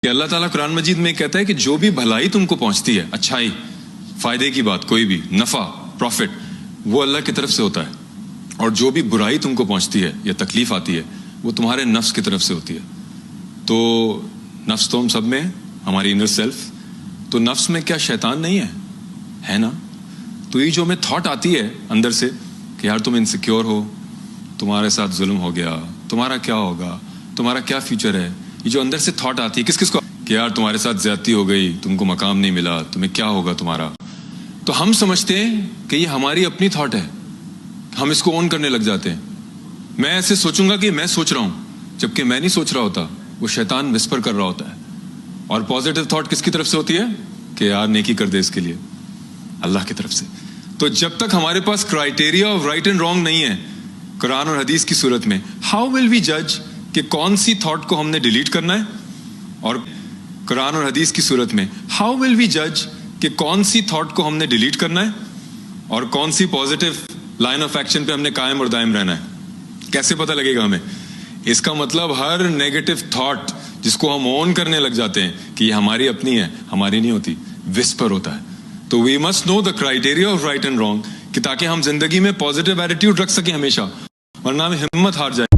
کہ اللہ تعالیٰ قرآن مجید میں کہتا ہے کہ جو بھی بھلائی تم کو پہنچتی ہے، اچھائی، فائدے کی بات، کوئی بھی نفع، پروفٹ، وہ اللہ کی طرف سے ہوتا ہے، اور جو بھی برائی تم کو پہنچتی ہے یا تکلیف آتی ہے وہ تمہارے نفس کی طرف سے ہوتی ہے۔ تو نفس تو ہم سب میں، ہماری انر سیلف، تو نفس میں کیا شیطان نہیں ہے نا؟ تو یہ جو ہمیں تھاٹ آتی ہے اندر سے کہ یار تم انسیکیور ہو، تمہارے ساتھ ظلم ہو گیا، تمہارا کیا ہوگا، تمہارا کیا فیوچر ہے، یہ جو اندر سے تھاٹ آتی ہے کس کس کو کہ یار تمہارے ساتھ زیادتی ہو گئی، تم کو مقام نہیں ملا، تمہیں کیا ہوگا تمہارا، تو ہم سمجھتے ہیں کہ یہ ہماری اپنی تھاٹ ہے، ہم اس کو اون کرنے لگ جاتے ہیں۔ میں ایسے سوچوں گا کہ میں سوچ رہا ہوں، جبکہ میں نہیں سوچ رہا ہوتا، وہ شیطان وسپر کر رہا ہوتا ہے۔ اور پازیٹیو تھاٹ کس کی طرف سے ہوتی ہے کہ یار نیکی کر دے اس کے لیے، اللہ کی طرف سے۔ تو جب تک ہمارے پاس criteria of right and wrong نہیں ہے قرآن اور حدیث کی صورت میں، ہاؤ ول وی جج کہ کون سی تھاٹ کو ہم نے ڈیلیٹ کرنا ہے، اور قرآن اور حدیث کی صورت میں ہاؤ ول وی جج کہ کون سی تھاٹ کو ہم نے ڈیلیٹ کرنا ہے اور کون سی پازیٹیو لائن آف ایکشن پہ ہم نے قائم اور دائم رہنا ہے؟ کیسے پتہ لگے گا ہمیں؟ اس کا مطلب ہر نیگیٹو تھاٹ جس کو ہم اون کرنے لگ جاتے ہیں کہ یہ ہماری اپنی ہے، ہماری نہیں ہوتی، وسپر ہوتا ہے۔ تو we must know the criteria of right and wrong, کہ تاکہ ہم زندگی میں پازیٹیو ایٹیٹیوڈ رکھ سکیں ہمیشہ، ورنہ ہم ہمت ہار جائیں۔